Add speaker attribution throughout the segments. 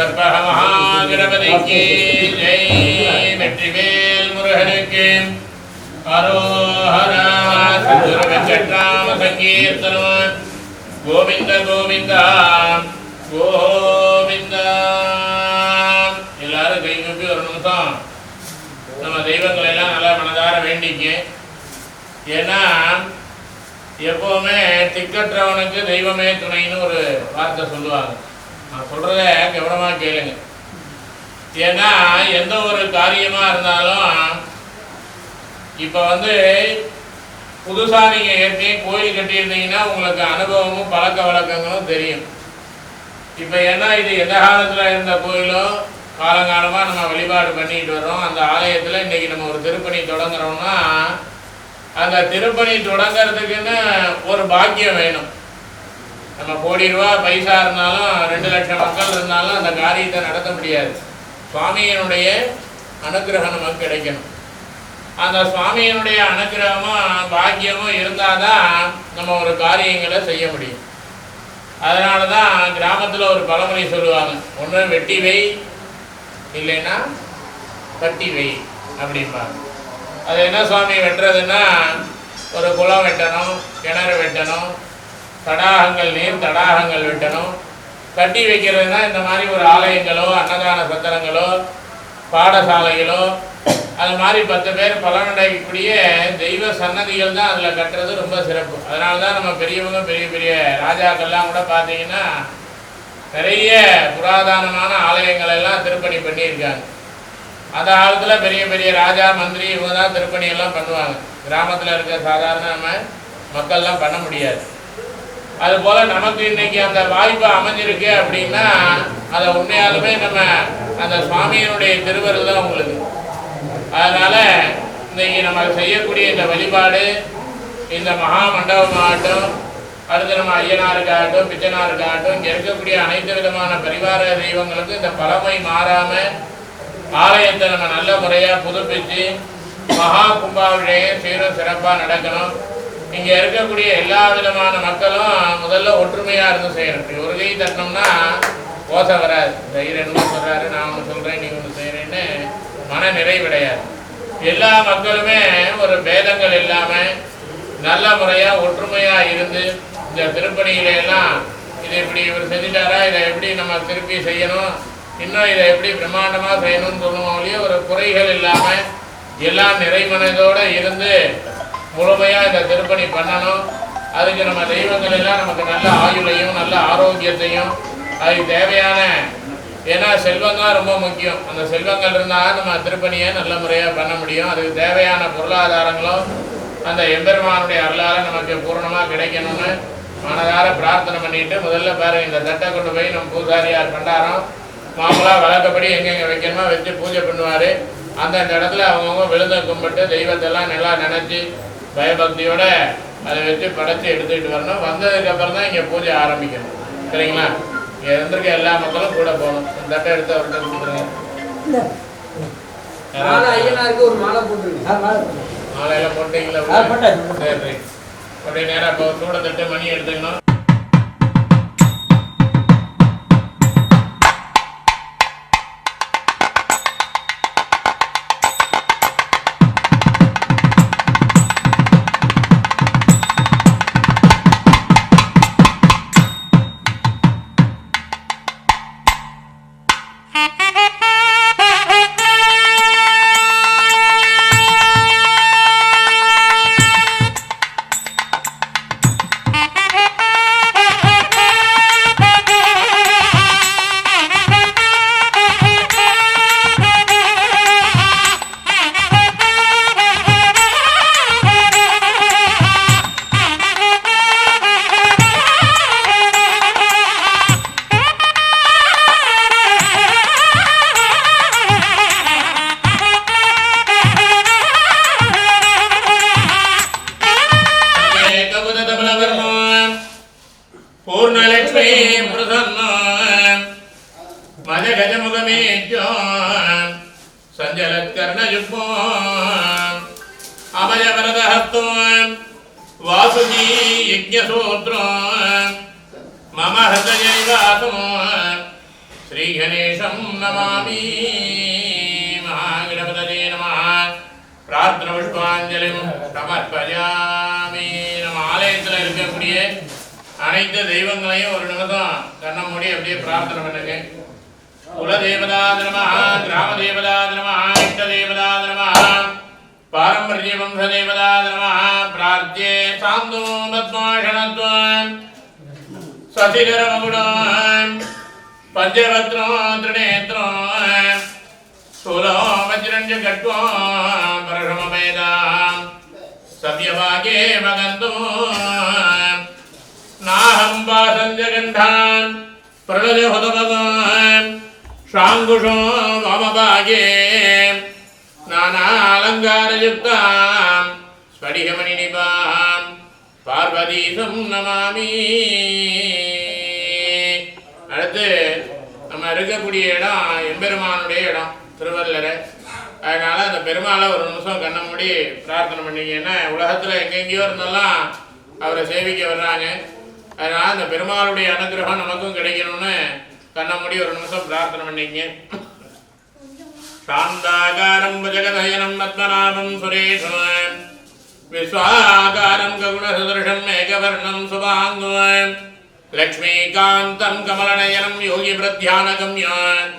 Speaker 1: கற்பக மகாகணபதிக்கு ஜெய். வெற்றிவேல் முருகனுக்கு அரோஹரா. சந்துர வெங்கட்ராம சங்கீர்த்தனம். கோவிந்த கோவிந்தா கோவிந்தா. எல்லாரும் கை கூப்பி ஒரு நிமிஷம் நம்ம தெய்வங்களை எல்லாம் நல்லா மனதார வேண்டிக்க. ஏன்னா எப்பவுமே திக்கற்றவனுக்கு தெய்வமே துணைன்னு ஒரு வார்த்தை சொல்லுவாங்க. நான் சொல்றத கவனமா கேளுங்க. ஏன்னா எந்த ஒரு காரியமா இருந்தாலும் இப்ப புதுசா நீங்க ஏற்கனவே கோயில் கட்டியிருந்தீங்கன்னா உங்களுக்கு அனுபவமும் பழக்க வழக்கங்களும் தெரியும். இப்ப ஏன்னா இது எந்த காலத்துல இருந்த கோயிலோ காலங்காலமா நம்ம வழிபாடு பண்ணிட்டு வர்றோம். அந்த ஆலயத்துல இன்னைக்கு நம்ம ஒரு திருப்பணி தொடங்குறோம்னா அந்த திருப்பணி தொடங்கிறதுக்குன்னு ஒரு பாக்கியம் வேணும். நம்ம கோடி ரூபா பைசா இருந்தாலும் 2 லட்சம் மக்கள் இருந்தாலும் அந்த காரியத்தை நடத்த முடியாது. சுவாமியினுடைய அனுகிரகம் நமக்கு கிடைக்கணும். அந்த சுவாமியினுடைய அனுகிரகமும் பாக்கியமும் இருந்தாதான் நம்ம ஒரு காரியங்களை செய்ய முடியும். அதனால தான் கிராமத்தில் ஒரு பழமொழி சொல்லுவாங்க, ஒன்று வெட்டி வை இல்லைன்னா கட்டி வை அப்படிம்பாங்க. அது என்ன சுவாமி வெட்டுறதுன்னா ஒரு குளம் வெட்டணும், கிணறு வெட்டணும், தடாகங்கள் நீர் தடாகங்கள் வெட்டணும். கட்டி வைக்கிறதுனா இந்த மாதிரி ஒரு ஆலயங்களோ அன்னதான சத்திரங்களோ பாடசாலைகளோ அது மாதிரி 10 பேர் பலனடையக்கூடிய தெய்வ சன்னதிகள் தான் அதில் கட்டுறது ரொம்ப சிறப்பு. அதனால தான் நம்ம பெரியவங்க பெரிய பெரிய ராஜாக்கள்லாம் கூட பார்த்தீங்கன்னா நிறைய புராதனமான ஆலயங்கள் எல்லாம் திருப்பணி பண்ணியிருக்காங்க. அந்த காலத்தில் பெரிய பெரிய ராஜா மந்திரி இவங்க தான் திருப்பணி எல்லாம் பண்ணுவாங்க. கிராமத்தில் இருக்க சாதாரண மக்கள்லாம் பண்ண முடியாது. அதுபோல் நமக்கு இன்னைக்கு அந்த வாய்ப்பு அமைஞ்சிருக்கு அப்படின்னா அதை உண்மையாலுமே நம்ம அந்த சுவாமியினுடைய திருவருள் தான் உங்களுக்கு. அதனால் இன்னைக்கு நம்ம செய்யக்கூடிய இந்த வழிபாடு இந்த மகா மண்டபமாகட்டும், அடுத்து நம்ம ஐயனாருக்காகட்டும் பிச்சனாருக்காகட்டும் இங்கே இருக்கக்கூடிய அனைத்து விதமான பரிவார தெய்வங்களுக்கும் இந்த பழமை மாறாமல் ஆலயத்தை நம்ம நல்ல முறையாக புதுப்பித்து மகா கும்பாபிஷேகம் சீரும் சிறப்பாக நடக்கணும். இங்கே இருக்கக்கூடிய எல்லா விதமான மக்களும் முதல்ல ஒற்றுமையாக இருந்து செய்யணும். இப்படி ஒரு கை தட்டினோம்னா ஓசை வராது. தைரியர் என்ன சொல்கிறாரு, நான் ஒன்று சொல்கிறேன், நீங்கள் ஒன்று செய்கிறேன்னு மன நிறைவடையாது. எல்லா மக்களுமே ஒரு பேதங்கள் இல்லாமல் நல்ல முறையாக ஒற்றுமையாக இருந்து இந்த திருப்பணியிலெல்லாம் இதை இப்படி இவர் செஞ்சுட்டாரா, இதை எப்படி நம்ம திருப்பி செய்யணும், இன்னும் இதை எப்படி பிரம்மாண்டமாக செய்யணும்னு சொல்லுவோம் ஒழிய ஒரு குறைகள் இல்லாமல் எல்லாம் நிறைமனதோடு இருந்து முழுமையாக இந்த திருப்பணி பண்ணணும். அதுக்கு நம்ம தெய்வங்கள் எல்லாம் நமக்கு நல்ல ஆயுளையும் நல்ல ஆரோக்கியத்தையும் அதுக்கு தேவையான, ஏன்னா செல்வம் தான் ரொம்ப முக்கியம். அந்த செல்வங்கள் இருந்தால் நம்ம திருப்பணியை நல்ல முறையாக பண்ண முடியும். அதுக்கு தேவையான பொருளாதாரங்களும் அந்த எம்பெருமானுடைய அருளால் நமக்கு பூரணமாக கிடைக்கணும்னு மனதார பிரார்த்தனை பண்ணிட்டு முதல்ல பாருங்கள், இந்த தட்டை கொண்டு போய் நம்ம பூசாரியார் பண்டாரம் மாமூலாக வழக்கப்படி எங்கெங்கே வைக்கணுமோ வச்சு பூஜை பண்ணுவார். அந்தந்த இடத்துல அவங்கவுங்க விழுந்த கும்பிட்டு தெய்வத்தெல்லாம் நல்லா நினச்சி பயபக்தியோட அதை வச்சு படைச்சி எடுத்துக்கிட்டு வரணும். வந்ததுக்கப்புறம் தான் இங்கே பூஜை ஆரம்பிக்கணும். சரிங்களா? இங்கே இருந்திருக்க எல்லா மக்களும் கூட போகணும். தட்டை எடுத்து அவர்கிட்ட கொடுத்துருங்க.
Speaker 2: ஒரு மாலை போட்டுருங்க.
Speaker 1: மாலையெல்லாம் போட்டீங்களா? சரி, அப்படியே நேராக இப்போ சூட தட்டு மணி எடுத்துக்கணும். वासुकी यज्ञसूत्रो मम हृदयनिवासो श्री श्रीगणेशं नमामि महागणपतये नमः प्रार्थना पुष्पांजलिं समर्पयामि நம்ம ஆலயத்தில் இருக்கக்கூடிய அனைத்து தெய்வங்களையும் ஒரு நிமிஷம் கண்ணை மூடி அப்படியே பிரார்த்தனை பண்ணுங்க குலதேவதாய நமः கிராமதேவதாய நமः இஷ்டதேவதாய நமः பாரம்பரிய வம்சதேவதாய நமः பிரார்த்தியே சாந்தோ பத்மாஷணத்வம் சசிதரமகுடம் பஞ்சவத்ரம் திரிநேத்ரம் சூலோ வஜ்ரஞ்ச கட்வம் பரஷமவேதாம் சவ்யவாகே மகந்தோ நாஹம் வாசஞ்சகண்டான் பிரளயஹுதபகம் ஷாங்குஷோ வாமபாகே நானாலங்காரயுக்தாம் ஸ்படிகமணிநிபாம் பார்வதீசம் நமாமி. அடுத்து நம்ம இருக்கக்கூடிய இடம் எம்பெருமானுடைய இடம் திருவள்ளரை. அதனால அந்த பெருமாளை ஒரு நிமிஷம் கண்ண மூடி பிரார்த்தனை பண்ணிங்கன்னா உலகத்தில் எங்கெங்கேயோ இருந்தெல்லாம் அவரை சேவிக்க வர்றாங்க. அதனால அந்த பெருமாளுடைய அனுகிரகம் நமக்கும் கிடைக்கணும்னு கண்ண மூடி ஒரு நிமிஷம் பிரார்த்தனை பண்ணிங்க. சாந்தாகாரம் ஜெகதயனம் பத்மநாபம் சுரேஷம் விஸ்வாகாரம் ககுணசதுருஷம் மேகவர்ணம் சுபாங்குவம் லக்ஷ்மீகாந்தம் கமலநயனம் யோகி பிரத்யானகம்யம்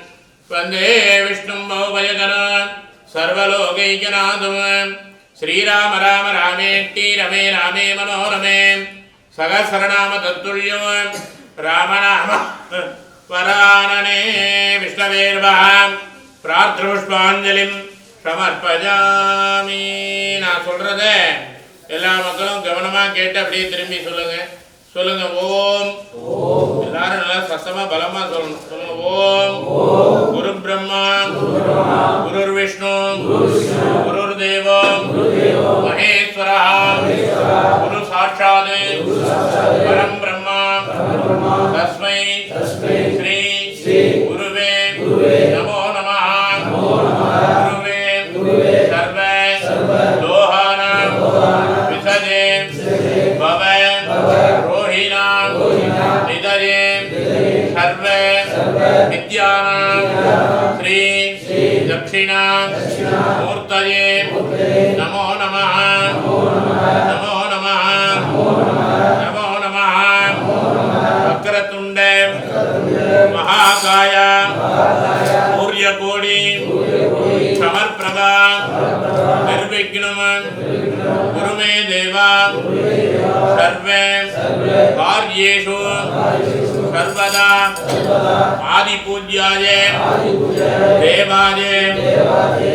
Speaker 1: வந்தே விஷ்ணும் பௌபயகரம் சர்வலோகைகநாதம். ஸ்ரீராம ராம ராமேட்டி ரமே ராமே மனோரமே சகசரநாம தத்துல்யம் ராமநாம வரானனே விஷ்ணவேர்வாம் பிரார்த்தன புஷ்பாஞ்சலிம் சமர்ப்பயாமி. நான் சொல்றத எல்லா மக்களும் கவனமா கேட்டு அப்படியே திரும்பி சொல்லுங்க. சொல்லுங்க ஓம். எல்லாரும் நல்லா சத்தமா பலமா சொல்லணும். சொல்லுங்க ஓம். குரு பிரம்மா குரு விஷ்ணு குரு தேவம் மகேஸ்வரா குரு சாட்சாத் பரம் பிரம்மா தஸ்மை ஸ்ரீ குருவே நமோ நமः. குருவே சர்வ லோகானாம் விசஜே பவ ரோஹிணாம் நிதயே சர்வ வித்யானாம் ஸ்ரீ தட்சிணா மூர்த்தயே நமோ நமः. நமோ நமः. நமோ நமः. வக்ரதுண்ட மகாகாய சூரியகோடி சமர்பிரபா நிர்விக்னம் குருமே தேவா சர்வ கார்யேஷு சர்வதா ஆதிபூஜ்யாய தேவாய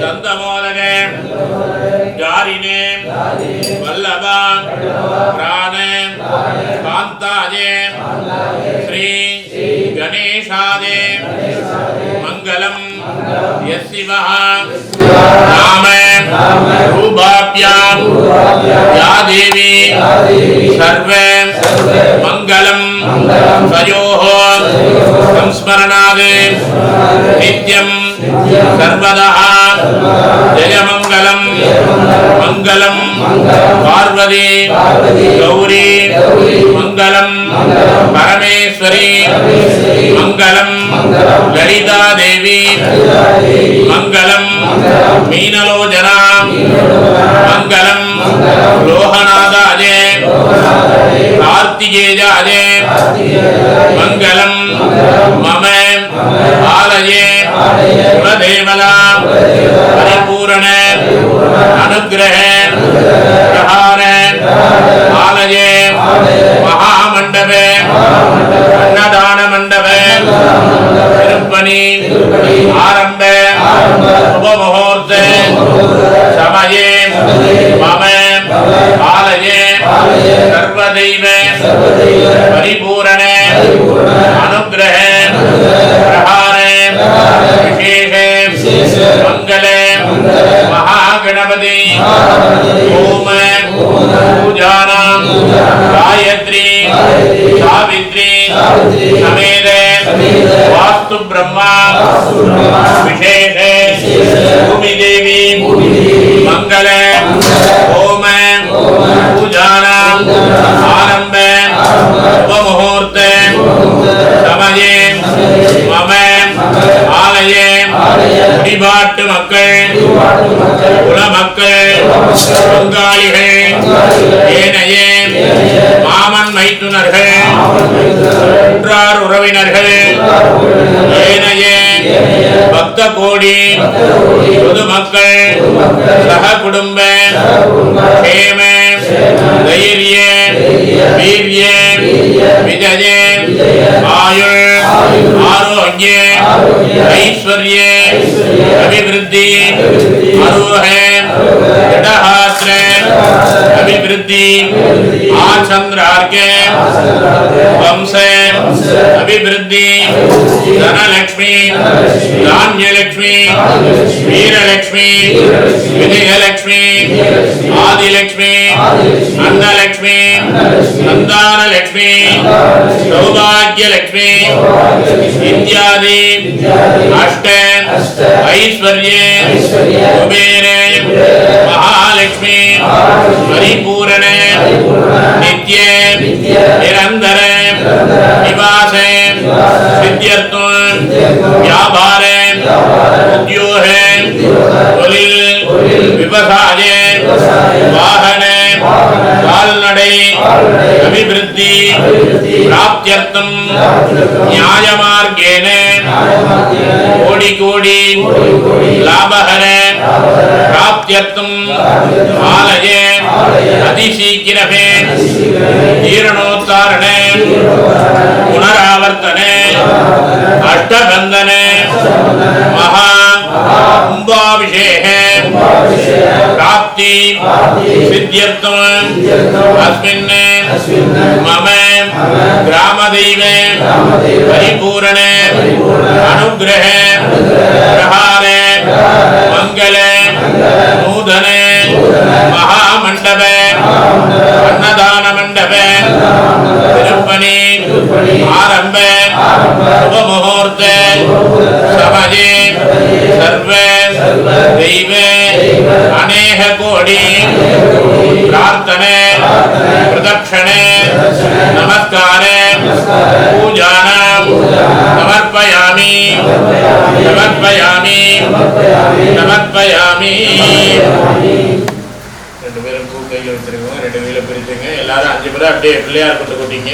Speaker 1: தந்தமோதக ஜாரினே வல்லபா பிராண காந்தாய ஸ்ரீ கணேசாதே மங்களம் யஸ்ஸிவஹ நாம ரூபாப்யாம் யா தேவி சர்வ மங்களம் தயோஹ சம்ஸ்மரணாத் நித்யம் சர்வதா ஜெயமங்கலம் மங்களம் பார்வதி கௌரி மங்களம் பரமேஸ்வரி மங்களம் லலிதா தேவி மங்களம் மீனலோஜனா மங்களம் லோகநாதாஜே கார்த்திகேயாஜே மங்களம் மம ஆலயே குலதேவதா பரிபூரண அனுக்கிரக பிரகார ஆலயே மகாமண்டப அன்னதான மண்டப திருப்பணி ஆரம்ப சுபமுகூர்த்த சமயே மம ஆலயே சர்வதெய்வ பரிபூரண அனுக்கிரக பிரகார விசேஷ மங்கள महागणपति ओम पूजानां गायत्री सावित्री समेत वास्तु ब्रह्मा विशेष भूमि देवी मंगल ओम पूजानां आरंभ शुभ मुहूर्त समये मम அடிபாட்டு மக்கள் குல மக்கள் பங்காளிகள் ஏனையே மாமன் மைத்துனர்கள் உற்றார் உறவினர்கள் ஏனையே பக்த கோடி பொதுமக்கள் சக குடும்ப கேம தைரிய வீரிய விஜய ஆயுள் ஆரோக்கிய ஐஸ்வர்ய அபிவிருத்தி அரோக இடஹாத்திர அபிவிருத்தி ஆச்சந்திரார்க்க வம்ச அபிவிருத்தி தனலக்ஷ்மி தானியலக்ஷ்மி வீரலக்ஷ்மி விஜயலக்ஷ்மி ஆதிலக்ஷ்மி அன்னலக்ஷ்மி சந்தானலக்ஷ்மி சௌபாகியலக்ஷ்மி இத்தியாதி அஷ்ட ஐஸ்வர்ய குபேர மகாலக்ஷ்மி பரிபூரண நித்ய நிரந்தர நிவாச சித்தியர்த்தம் வியாபார உத்யோக தொழில் விவசாய வாகன கால்நடை அபிவிருத்தி பிராப்தியர்த்தம் நியாயமார்கேன கோடி கோடி லாபகர பிராப்தியர்த்தம் ஆலய அதிசீக்கிரமே ஜீரணோத்தாரண புனராவர்த்தன அஷ்டபந்தன மகா கும்பாபிஷேக प्राप्ति सिद्ध्यर्थम अस्मिन् मम ग्रामदैव परिपूर्ण अनुग्रह प्रहार मंगल नूतन महामंडप अन्नदान मंडप तिरुपति आरंभ शुभ मुहूर्त समये सर्व दैव अनेक कोटि प्रार्थने प्रदक्षिणे नमस्कारे पूजाना समर्पयामि समर्पयामि समर्पयामि ரெண்டு பேரும் பூ கையில் வச்சிருக்கோம் ரெண்டு கையில பிரிச்சுங்க எல்லாரும் 5 பேரும் அப்படியே பிள்ளையார் கொண்டு கொட்டிங்க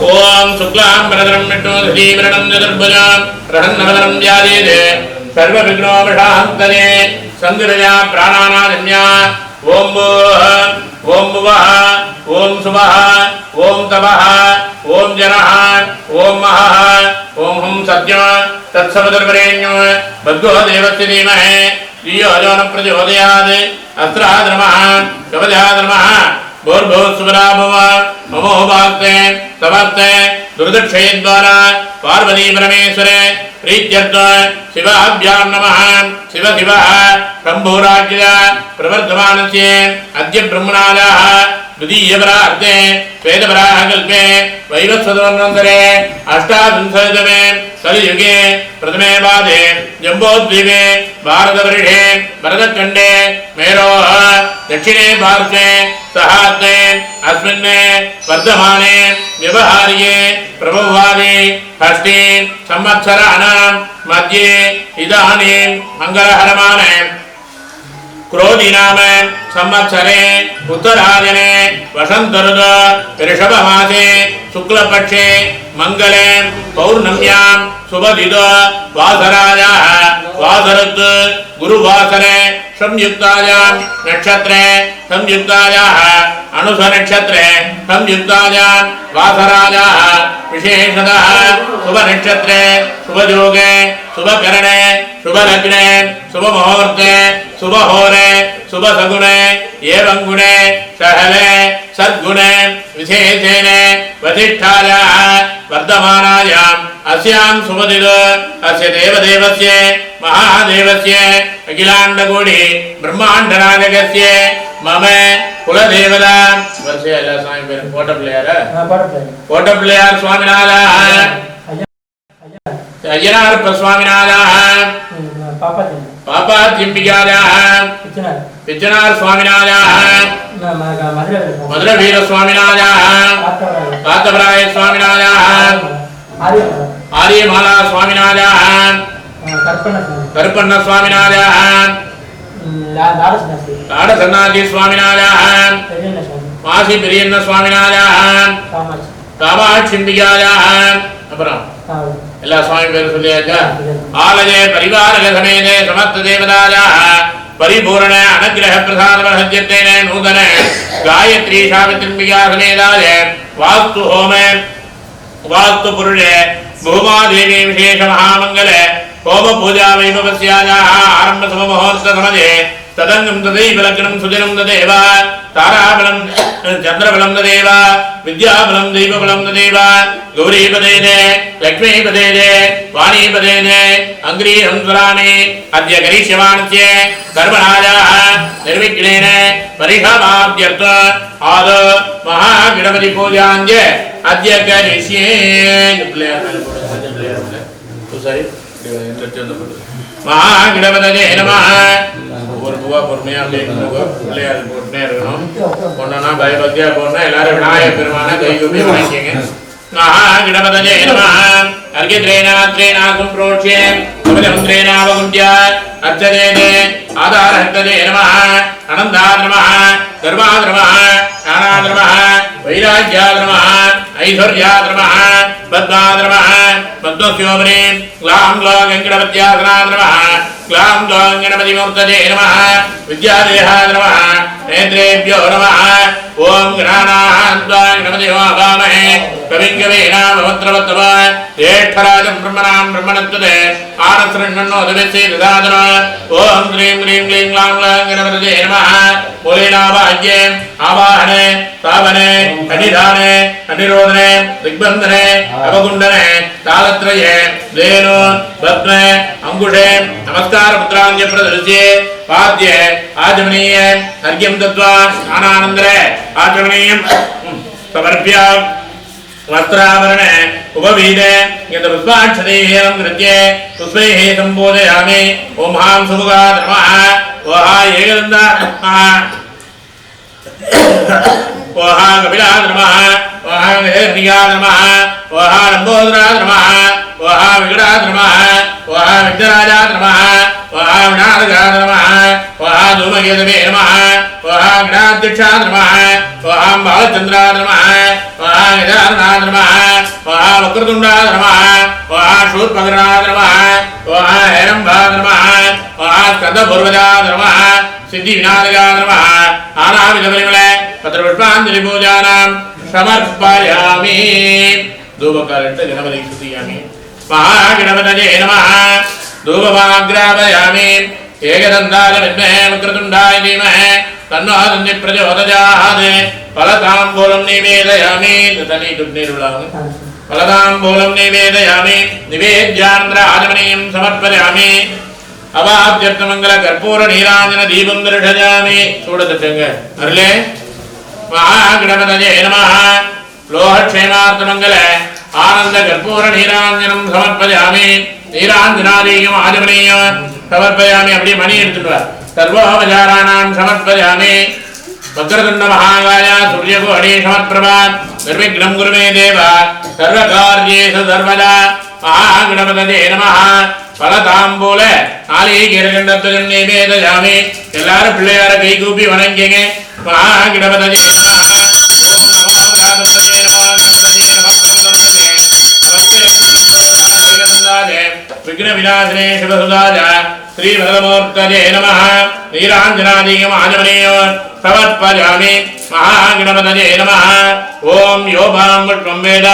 Speaker 1: ஓம் சுக்லாம் பிரதரம் விஷ்ணு தீவிரணம் சதுர்புஜம் பிரசன்னவதனம் வியாதீதே सर्व विघ्नोपशान्तने संगिरया प्राणानादन्या ओम भूः ओम भुवः ओम सुवः ओम तपः ओम जनः ओम महः ओम हुं सत्यं तत्सवितुर्वरेण्यं भर्गो देवस्य धीमहि धियो यो न प्रचोदयात् अस्त्राद्रमः कवचाद्रमः भूर्भुवस्सुवराभुव ममोभाक्ते समर्थे दुर्दक्षयद्वारा पार्वती परमेश्वर प्रीत्यर्थ शिवाभ्यां नमः शिव शिवः शम्भुराज्य प्रवर्धमानस्य अद्य ब्रह्मणालः द्वितीयपरार्थे श्वेतपराकल्पे वैवस्वतमन्वन्तरे अष्टाविंशतितमे कलियुगे प्रथमे पादे जम्बोद्वीपे भारतवर्षे भरतखण्डे मेरोः दक्षिणे पार्श्वे सहास्ते अस्मिन् वर्धमाने व्यवहार्ये प्रभवादि षष्ठी संवत्सराणां मध्ये इदानीं मङ्गलहरमाणे क्रोधी नाम संवत्सरे उत्तरायणे वसंत ऋतु ऋषभमासे शुक्लपक्षे मंगले पौर्णम्यां शुभदितो वासरायाः वासरत् गुरुवासरे संयुक्तायां नक्षत्रे संयुक्तायाः अनुष नक्षत्रे संयुक्तायां वासरायाः विशेषतः शुभ नक्षत्रे शुभयोगे शुभकरणे शुभलग्ने शुभमुहूर्ते शुभहोरे शुभसगुणे एवं गुणे सहले सद्गुणे विशेषेण वसिष्ठायाः वर्धमानायाम् अस्यां शुभदिनो अस्य देवदेवस्य महादेवस्य अखिलाण्डकोटि ब्रह्माण्डनायकस्य मम कुलदेवता वर्षे अल्लाह स्वामी पेर कोटप्पळ्ळियार स्वामिनाथः अय्यनार स्वामिनाथः पापातिम्बिकायाः पिच्चनार स्वामिनाथः मधुरवीर स्वामिनाथः कातवराय स्वामिनाथः आर्यमाला स्वामिनाथः கருப்பண்ண சுவாமிநாதः லாடசன்னாதி சுவாமிநாதः மாசி பெரியண்ண சுவாமிநாதः காமாட்சிம்பிகாயாः அப்புறம் எல்லா சுவாமி பேரும் சொல்லியாச்சா ஆலய பரிவாரக சமேதே சமஸ்த தேவதாயாः परिपूर्ण अनुग्रह प्रसाद वर्धत्यतेन नूतन गायत्री सावित्रिंबिका समेताय वास्तु होम वास्तु पुरुषे भूमा देवी विशेष महामंगल होम पूजा वैभवस्यायाः आरंभ शुभ मुहूर्त समये तदंगं तदैव लग्नं सुदिनं तदेव ताराबलं चंद्रबलं तदेव विद्याबलं दैवबलं तदेव गौरीपदेने लक्ष्मीपदेने वाणीपदेने अंग्रीहं स्वरामि अद्य करिष्यमाणस्य कर्मणायाः निर्विघ्नेन परिहामाद्यर्थ आद महागणपति पूजाञ्च अद्य करिष्ये महागणपतये नमः ஒரு பூவா பொறுமையா அப்படியே பிள்ளையார் போட்டுனே இருக்கணும் பொண்ணா பயபக்தியா போடணும் எல்லாரும் விநாயகர் பெருமான கைகூப்பி வாங்கிக்கங்க महागणपतये नमः अर्घ्यद्रेणाद्रेणाकुं प्रोक्ष्ये कमलमन्त्रेणावकुञ्ज्य अर्चने आधारहस्तये नमः अनन्ताय नमः धर्माय नमः ज्ञानाय नमः वैराग्याय नमः ऐश्वर्याय नमः पद्माय नमः पद्मस्योमने ग्लां ग्लां गणपत्यासनाय नमः ग्लां ग्लां गणपतिमूर्तये नमः विद्यादेहाय नमः नेत्रेभ्यो नमः ओम गणानान्त्वा गणपतिं आवामहे कविं कवीनामभद्रवत्तम ज्येष्ठराजं ब्रह्मणां ब्रह्मणस्पते आनश्रृण्वन्नो दविश्ये ददातन ओम ह्रीं ह्रीं क्लीं ग्लां ग्लां गणपतये नमः मूलेनावाह्ये आवाहने स्थापने अनिधाने अनिरोधने दिग्बन्धने अवकुण्डने तालत्रये धेनु पद्मे अंकुशे नमस्कार मुद्रांज प्रदर्श्ये पाद्ये आचमनीय अर्घ्यं दत्त्वा स्नानानन्तरे आचमनीयं समर्प्य वस्त्राभरणे उपवीते यद्पुष्पाक्षतैः नृत्ये पुष्पैः सम्बोधयामि ओं हां सुमुखाय नमः ओहा एकदन्ताय नमः ओहा कपिलाय नमः ओहा हिरण्याय नमः ओहा लम्बोदराय नमः ओहा विकटाय नमः ओहा विघ्नराजाय नमः ओहा विनायकाय नमः ओहा धूमकेतवे नमः ओहा गणाध्यक्षाय नमः ओहा बालचन्द्राय नमः ओहा गजाननाय नमः ओहा वक्रतुण्डाय नमः ओहा शूर्पकर्णाय नमः ओहा हेरम्बाय नमः ओहा स्कन्दपूर्वजाय नमः सिद्धिविनायकाय नमः आनाविधपरिमळे पत्रपुष्पाञ्जलि पूजानां समर्पयामि धूपकालट्ट गणपतिं स्तुतियामि महागणपतये नमः धूपमाग्रापयामि एकदन्ताय विद्महे वक्रतुण्डाय धीमहि तन्नो दन्ति प्रचोदयात् फलताम्बूलं निवेदयामि फलताम्बूलं निवेदयामि निवेद्यानन्तराचमनीयं समर्पयामि अवाप्त्यर्थमङ्गल कर्पूर नीराञ्जन दीपं दर्शयामि चूडतट्टुंग अरुळे महागणपतये नमः लोहक्षेमार्थमङ्गल आनंद कर्पूर नीराञ्जनं समर्पयामि नीराञ्जनादीयम् आचमनीयं समर्पयामि अपि मणि एडुत्तु वा सर्वोपचाराणां समर्पयामि वक्रतुण्ड महाकाय सूर्यकोटि समप्रभा निर्विघ्नं कुरु मे देव सर्वकार्येषु सर्वदा महागणपतये नमः फलताम्बूल नालिकेरकण्डत्वं निवेदयामि எல்லாரும் பிள்ளையார கை கூப்பி வணங்கிங்க महागणपतये नमः ओम नमो गणाधिपतये नमः गणपतये नमः विघ्न विनाशने शिवसुदाय श्री भगवमूर्तये नमः नीराञ्जनादीयम् आचमनीयं समर्पयामि महागणपतये नमः ओम योभां पुष्पं वेद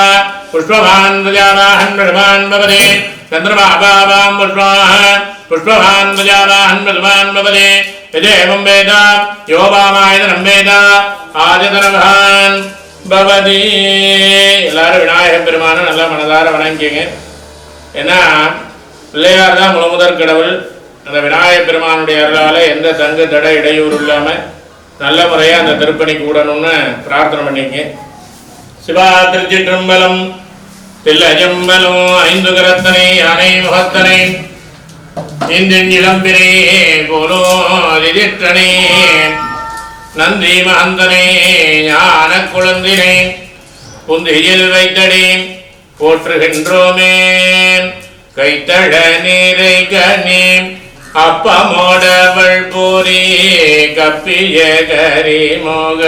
Speaker 1: पुष्पवान् प्रजावाहन् वृषभान् भवति चन्द्रमाभावां पुष्पवान् प्रजावाहन् वृषभान् भवति यदेवं वेद योभामायतनं वेद आयतनवान् भवति எல்லாரும் விநாயகர் பெருமானை நல்லா மனதார வணங்கிங்க ஏன்னா பிள்ளையார் தான் முதற் கடவுள் அந்த விநாயகர் பெருமானுடைய அருளால எந்த தங்கு தடை இடையூறு இல்லாமல் நல்ல முறையாக அந்த திருப்பணி கூடணும்னு பிரார்த்தனை பண்ணிங்க சிவா திருச்சிற்றம்பலம் தில்லஜம்பலம் ஐந்து கரத்தனை யானை முகத்தனை இந்தின் இளம்பினை போலோ திதிற்றனை நன்றி மகந்தனை ஞான குழந்தினை புந்தியில் வைத்தடி போற்றுகின்றோமே கைத்தழ நீரை கனி அப்பமோடவள் பூரி கப்பிய கரிமோக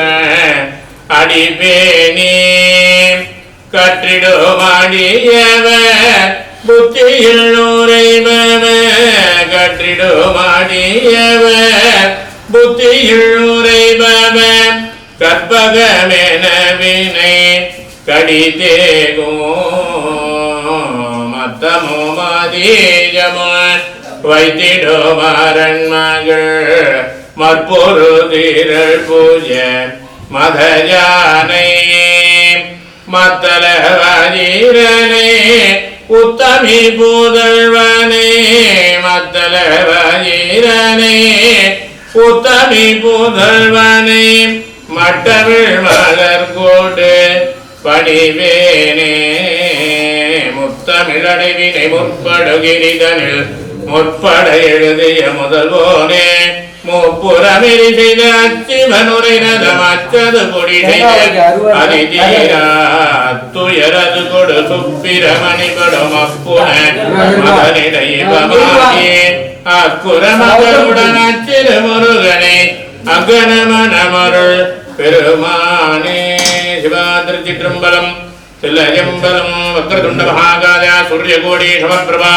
Speaker 1: அடிபேணி கற்றிடுமாடியவ புத்தியில் உரைபவ கற்றிடுமாடியவ புத்தியில் உரைபவ கற்பகமென வினை கடிதேகும் மத்தமோ மதீஜமோ வைத்திடுமாறன் மகள் மற்பொரு திரள் பூஜை மதஜானை மத்தல வஜீரனே உத்தமி புதல்வனே மத்தல வஜீரனே உத்தமி புதல்வனே மட்டவிழ் மலர் கோடு பணிவேனே முத்தமிழடைவினை முற்படுகிரிதனில் முற்பட எழுதிய முதல்வோனே முப்புறமெறி செய்த அச்சிவனுரை நலம் அச்சது பொடி செய்த அதிதீரா துயரது கொடு சுப்பிரமணி படும் அப்புன மகனிடையே அக்குறமகளுடன் அச்சிறு முருகனே அகனமனமருள் பெருமானே. சிவா திருச்சிற்றம்பலம் தில்லயம்பலம் வக்ரதுண்ட மகாகாய சூரியகோடி சமப்பிரபா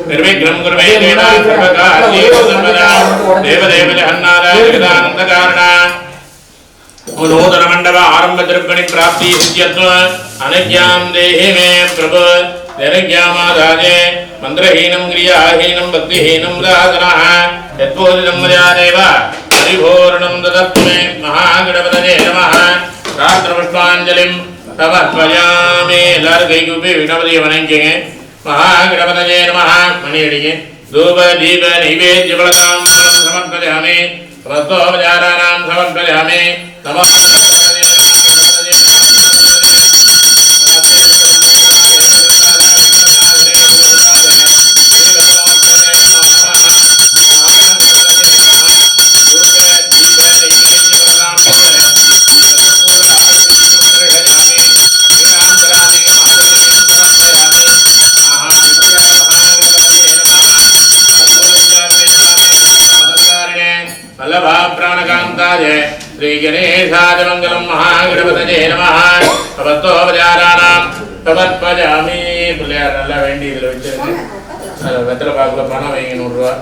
Speaker 1: நிர்விக்னம் குருமே தேவா சர்வகார்யே சர்வதா தேவதேவ ஜகன்னாத ஜெகதானந்த காரணா நூதன மண்டப ஆரம்ப திருப்பணி பிராப்தி சித்தியத்வ அனஜ்ஞாம் தேஹி மே பிரபு நிரஜ்ஞாமாதாஜே மந்திரஹீனம் கிரியாஹீனம் பக்திஹீனம் தாசனஹ யத்போதிதம் மஜாதேவ பரிபூர்ணம் ததஸ்மே மகாகணபதயே நமஹ ராத்திரபுஷ்பாஞ்சலிம் சமர்ப்பயாமி. எல்லாரும் கை கூப்பி கணபதியை வணங்கிங்க. மகாகணபதயே நமஹ மணி அடிங்க. தூப தீப நைவேத்ய பலதாம் சமர்ப்பயாமி. சமஸ்தோபச்சாராணாம் சமர்ப்பயாமி. நமோ श्री गणेशाय मंगलम महागणपतये नमः. சமஸ்தோபச்சாராணாம் சமர்ப்பயாமி. பிள்ளையார் நல்லா வேண்டி இதில் வச்சிருங்க. அது வெத்தலை பாக்குல பணம் வைங்க 100 ரூபா.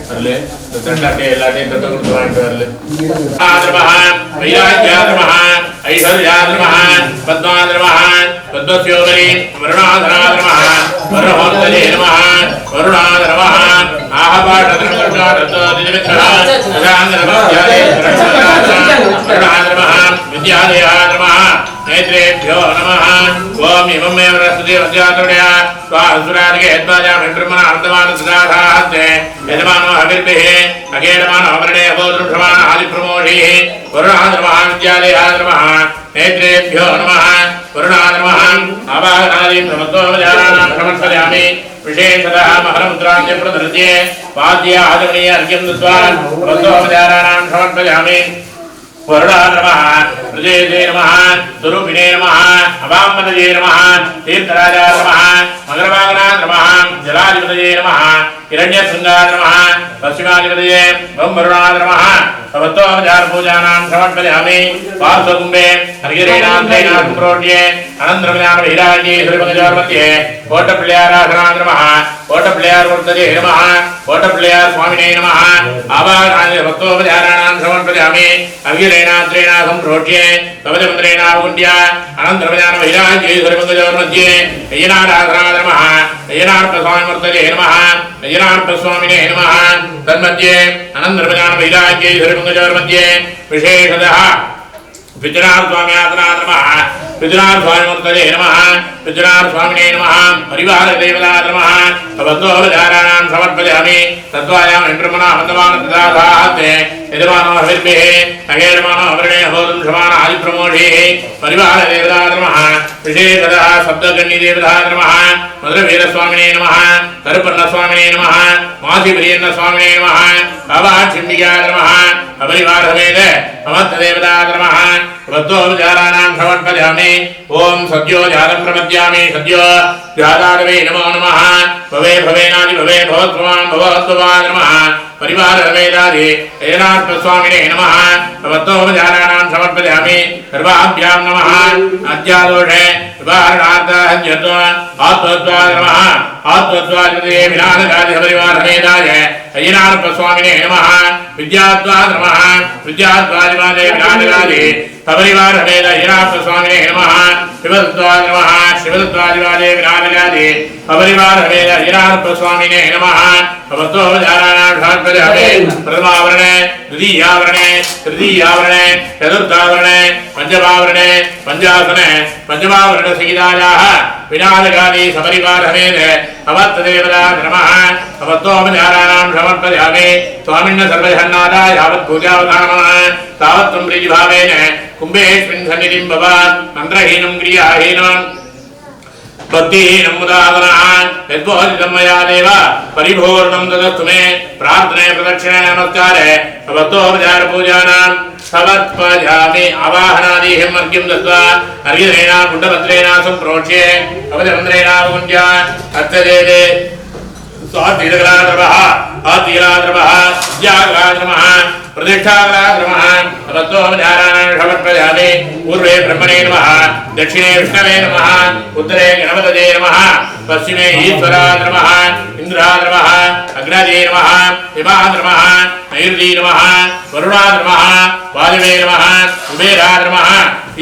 Speaker 1: வரல வெத்தலை எல்லாத்தையும் தொட்டு கொடுத்து வாங்கிட்டு வரல. ஆத்ரமஹான் வைராஜ்யாத்ரமஹான் ஐஸ்வர்யாத்ரமஹான் பத்மாத்ரமஹான் பத்மஸ்யோபரி வருணாதராத்ரமஹான் வருணோத்தலே நமஹான் வருணாதரமஹான் ஆஹபாடத்ரமகர்ஷாதத்வதிவித்ரஹான் வருணாதரமஹான் வித்யாதயாத்ரமஹான் நேத்ரேभ्यो नमः. ओम इमं मे वरस्ते वज्रातोडया स्वासुरादिके यद्वाजामि ब्रह्मणा अर्धमानसदाधास्ते यजमानो हविर्भिः अगेडमानो अवरणे अभोदृढमान आदिप्रमोषिः वरुणाधर्मः विद्यालयाधर्मः नेत्रेभ्यो नमः. वरुणाधर्मः आवाहनादीं समस्तोपचाराणां समर्पयामि. विशेषतः महरमुद्रान्ते प्रदर्श्ये वाद्य आदरणीय अर्घ्यं दत्त्वा समस्तोपचाराणां समर्पयामि. वरुणाधर्मः प्रजेते नमः. स्वरूपिणे नमः. अवामपतये नमः. तीर्थराजाय नमः. मकरवाहनाय नमः. जलाधिपतये नमः. हिरण्यशृङ्गाय नमः. पश्चिमाधिपतये ओं वरुणाय नमः. समस्तोपचार पूजानां समर्पयामि. पार्श्वकुम्भे हरिहरेणां प्रोड्ये अनन्तरज्ञानविहिराज्ये श्रीमङ्गलमध्ये कोटपिळ्याराधनाय नमः. कोटपिळ्यार्मूर्तये नमः. कोटपिळ्यार स्वामिने नमः. आवाहनाय समस्तोपचाराणां समर्पयामि. अभिरेणात्रेणां प्रोड्ये कवचमन्त्रेणावुण्ड्य अनन्तरज्ञानविहिराज्ये श्रीमङ्गलमध्ये अय्यनाराधनाय नमः. अय्यनार्पस्वामिमूर्तये नमः. अय्यनार्पस्वामिने नमः. तन्मध्ये अनन्तरज्ञानविहिराज्ये श्रीमङ्गलमध्ये विशेषतः विजनार स्वाम्यातनाय नमः. विजनार स्वामिमूर्तये नमः. विजनार स्वामिने नमः. परिवार देवताय नमः. समस्तोपचाराणां समर्पयामि. तद्वायामि ब्रह्मणा वन्दमानः यजमानो हविर्भिः अगेडमानो अवरणे अभोदं समान आदि प्रमोषे परिवार देवता नमः विशेषतः सप्तकन्नी देवता नमः मधुरवीर स्वामिने नमः करुपन्न स्वामिने नमः मासी प्रियन्न स्वामिने नमः बाबा चिंडिका नमः अपरिवार समेत समस्त देवता नमः वत्तोपचाराणां समर्पयामि ओम सद्यो जातं प्रपद्यामि सद्यो जातारवे नमो नमः भवे भवेनादि भवे भवत्वमां भवत्वमा नमः परिवार समेतादि ऐनाथ स्वामिने नमः वत्तोपचाराणां समर्पयामि सर्वाभ्यां नमः अद्यादोषे विवाहनार्थं आत्मत्वाय नमः आत्मत्वाय विनाशकादि परिवार समेताय ऐनाथ स्वामिने नमः विद्यात्वाय नमः विद्यात्वाय विनाशकादि परिवार समेत ऐनाथ स्वामिने नमः शिवत्वाय नमः शिवत्वाय विनाशकादि परिवार समेत ऐनाथ स्वामिने नमः भवतोपचाराणां समर्पयामि प्रथमावरणे द्वितीयावरणे तृतीयावरणे चतुर्थावरणे पंचमावरणे पंचासने पंचमावरण सहितायाः विनाशकादि सपरिवार समेत अवत्तदेवता नमः भवतोपचाराणां समर्पयामि स्वामिन्न सर्वजन्नादा यावत् पूजावधानः तावत् त्वं प्रीतिभावेन कुम्भेऽस्मिन् सन्निधिं भव मन्त्रहीनं क्रियाहीनं भक्तिहीनं मुदादनः यद्बोधितं मया देव परिपूर्णं ददतु मे प्रार्थने प्रदक्षिणे नमस्कारे भवतोपचार पूजानां समर्पयामि आवाहनादिहिं अर्घ्यं दत्त्वा अर्घ्येन कुण्डपत्रेण सम्प्रोक्ष्ये अवधमन्त्रेण कुञ्जा अर्थजेते स्वातीरकलाद्रवः आतीराद्रवः ज्यागलाद्रवः प्रतिष्ठागलाद्रवः तत्त्वोपचाराणां समर्पयामि पूर्वे ब्रह्मणे नमः दक्षिणे विष्णवे नमः उत्तरे गणपतये नमः पश्चिमे ईश्वराद्रवः इन्द्राद्रवः अग्नये नमः हिमाद्रवः नैर्दी नमः वरुणाद्रवः वायवे नमः कुबेराद्रवः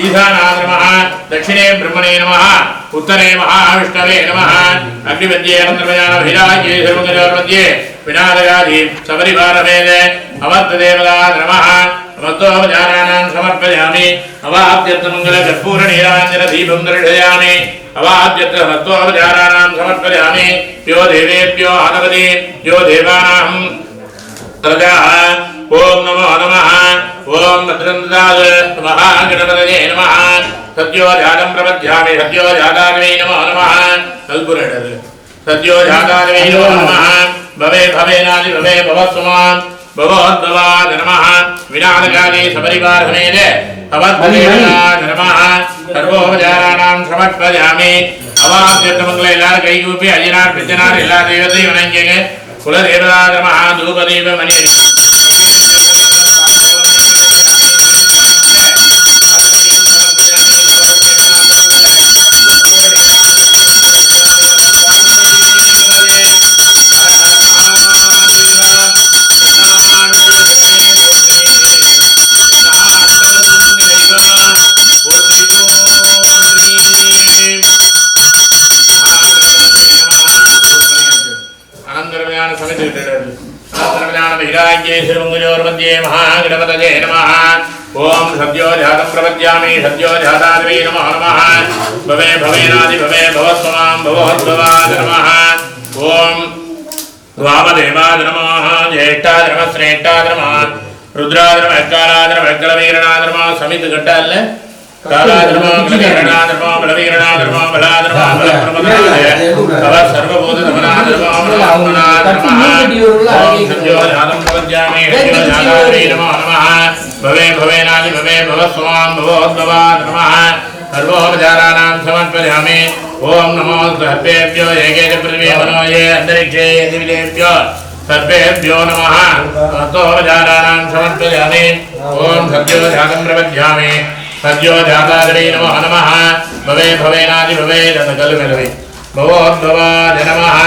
Speaker 1: ईशानाद्रवः दक्षिणे ब्रह्मणे नमः उत्तरे महाविष्णवे नमः अग्निमध्ये अनन्तरमयानभिराज्ये सर्वगणोर्मध्ये विनाशकादि सपरिवारमेव अवत्तदेवता नमः अवत्तोपचाराणां समर्पयामि अवाप्यर्थमङ्गलकर्पूरनीराञ्जनदीपं दर्शयामि अवाप्यर्थमत्तोपचाराणां समर्पयामि यो देवेभ्यो हनवति यो देवानां प्रजाः ओम नमो नमः ओम भद्रन्दाय महागणपतये नमः सद्यो जातं प्रपद्यामि सद्यो जातारवे नमो नमः कल्पुरडर सद्यो जातारवे नमो नमः भवे भवेनादि भवे भवत्वमां भवोद्भवाय नमः विनाशकाले सपरिवार समेत भवद्देवताय नमः सर्वोपचाराणां समर्पयामि अवाप्यर्थमङ्गल எல்லாரும் கைகூப்பி ஐயனார் பிச்சனார் எல்லா தெய்வத்தையும் வணங்குங்க कुलदेवता नमः धूपदीप मणि मध्ये महागणपतये नमः ओम सद्यो जातं प्रपद्यामि सद्यो जातारवे नमो नमः भवे भवेनादि भवे भवत्वमां भवोद्भवाय नमः ओम वामदेवाय नमः ज्येष्ठाय नमः श्रेष्ठाय नमः रुद्राय नमः कालाय नमः कलवीरणाय नमः समित घट्टाल कालाय नमः कलवीरणाय नमः बलवीरणाय नमः बलाय नमः बलप्रमदाय तव सर्वभूत समनाय नमः ब्रह्मणाय नमः ओम सद्यो जातं प्रपद्यामि सद्यो जातारवे नमो नमः भवे भवेनादि भवे भवस्वां भवोद्भवाय नमः सर्वोपचाराणां समर्पयामि ओम नमो सर्वेभ्यो एकेन पृथिवी मनो ये अन्तरिक्षे दिव्येभ्यो सर्वेभ्यो नमः तत्त्वोपचाराणां समर्पयामि ओम सद्यो जातं प्रपद्यामि सद्यो जातारवे नमो नमः भवे भवेनादि भवे तत्कल्पे भवोद्भवाय नमः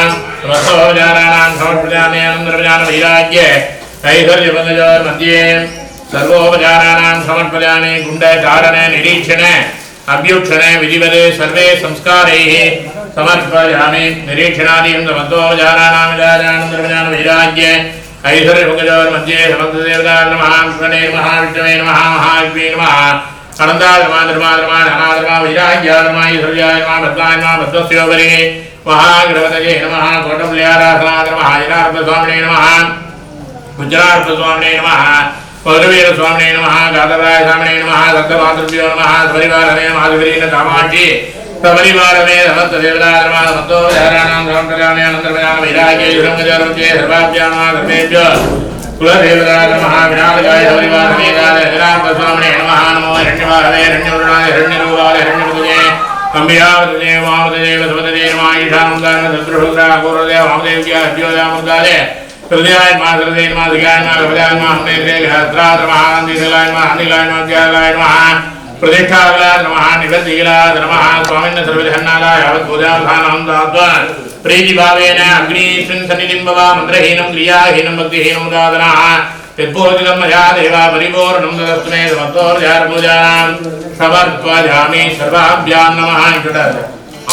Speaker 1: तत्त्वोपचाराणां समर्पयामि अनन्तरज्ञानवैराग्ये ऐश्वर्यपदयोर्मध्ये सर्वोपचाराणां समर्पयामि गुण्डचारणे निरीक्षणे अभ्युक्षणे विधिवदे सर्वे संस्कारैः समर्पयामि निरीक्षणादीं समत्वोपचाराणां विचारानन्तरज्ञानवैराग्ये ऐश्वर्यपदयोर्मध्ये समस्तदेवताय नमः कृष्णे नमः विष्णवे नमः महाविष्णवे नमः अनन्ताय नमः धर्माय नमः धनाय नमः वैराग्याय नमः ऐश्वर्याय नमः भद्राय नमः भद्रस्योपरि महागणपतये नमः कोटमल्याराधनाय नमः ऐरार्थस्वामिने नमः गुजरार्थस्वामिने नमः पौरवीर स्वामिने नमः गातराय स्वामिने नमः சப்தமாத்ருபியோ நமः பரிவாரமே மாதுவரீன காமாட்சி பரிவாரமே நமஸ்த தேவதாரமா நமஸ்தோ ஜாராணாம் சமந்தராமே அனந்தரமயான வைராகிய யுரங்கஜரஞ்சே சர்வாபியாமா தர்மேபியோ குலதேவதார மகாவிநாயகாய பரிவாரமே கால நிராந்த சுவாமினே நமः நமோ இரண்யவாரவே இரண்யவருணாய இரண்யரூபாய இரண்யமுதே கம்பியாவதே வாமதேவ சபதே மாயிஷானந்தான சத்ருஹுதா கோரதே வாமதேவ்யா அத்யோதாமுதாதே ஹிருதயாய மா ஹிருதய மா திகாய மா கவலாய மா ஹம்னேத்ரே ஹத்ராத மகாநந்திலாய மா அனிலாய மா தியாலாய மா பிரதிஷ்டாகலாய நமः நிவர்த்திகலாய நமः சுவாமின்ன சர்வஜன்நாதாய அவத்பூஜாதானம் தாத்வா प्रीति भावेन अग्निस्मिन् सन्निधिं भवा मन्त्रहीनं क्रियाहीनं भक्तिहीनं दादनः यद्बोधितं मया देवा परिपूर्णं ददस्तु मे समर्थोर्जापूजानां समर्पयामि सर्वाभ्यां नमः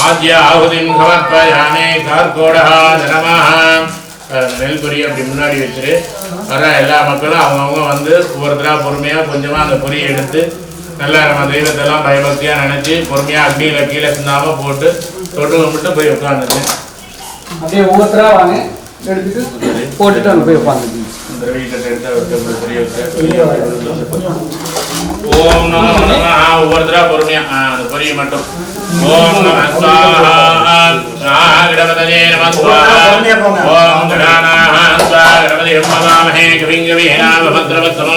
Speaker 1: आद्य आहुतिं समर्पयामि कार्कोडः नमः நெல் பொரி அப்படி முன்னாடி வச்சுட்டு வர எல்லா மக்களும் அவங்கவுங்க வந்து ஒவ்வொருத்தராக பொறுமையாக கொஞ்சமாக அந்த பொரியை எடுத்து நல்லா நம்ம தெய்வத்தெல்லாம் பயபக்தியாக நினச்சி பொறுமையாக அக்னியில் கீழே சிந்தாமல் போட்டு தொட்டு கும்பிட்டு போய் உட்காந்துட்டு
Speaker 2: அப்படியே ஒவ்வொருத்தரா வாங்க எடுத்துட்டு போட்டுட்டு அங்கே போய் உட்காந்து
Speaker 1: ஓம் நம நம ஒவ்வொருத்தரா பொறுமையா அந்த பொரிய மட்டும் ஓம் நம ஸ்வாஹாகடபதே நம ஸ்வாஹா ஓம் கணாநாஹாகடபதே மகாமஹே கவிங்கவீனாமபத்ரவத்தம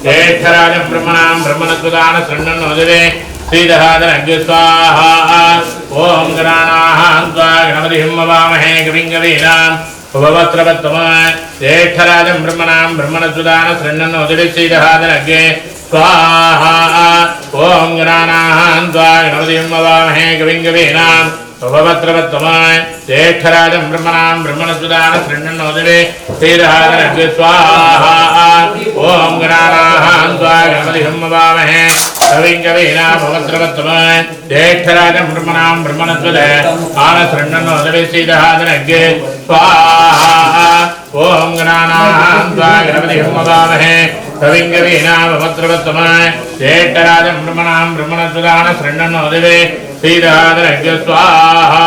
Speaker 1: ஜேஷ்டராஜம் பிரம்மணாம் பிரம்மணத்வதான சண்ணன் மதுவே श्रीदहादन स्वाहा ओम गणानाहंत्वा मवामहे कविंगवीनां भवत्रवत्तम ज्येष्ठराजं ब्रह्मणां ब्रह्मणसुदान शृण्वन्नोदिरे श्रीदहादन स्वाहा ओम गणानाहंत्वा मवामहे कविंगवीनां भवत्रवत्तम ज्येष्ठराजं ब्रह्मणां ब्रह्मणसुदान शृण्वन्नोदिरे श्रीदहादन स्वाहा ओम गणानाहंत्वा मवामहे कविंगवीना भवत्रवत्तम ज्येष्ठराजं ब्रह्मणां ब्रह्मणस्पदे आनशृण्वन्नोदिरे श्रीदहादनग्गे स्वाहा ओम गणानाहंत्वा गणपतिं मवामहे कविंगवीना भवत्रवत्तम ज्येष्ठराजं ब्रह्मणां ब्रह्मणस्पदे आनशृण्वन्नोदिरे श्रीदहादनग्गे स्वाहा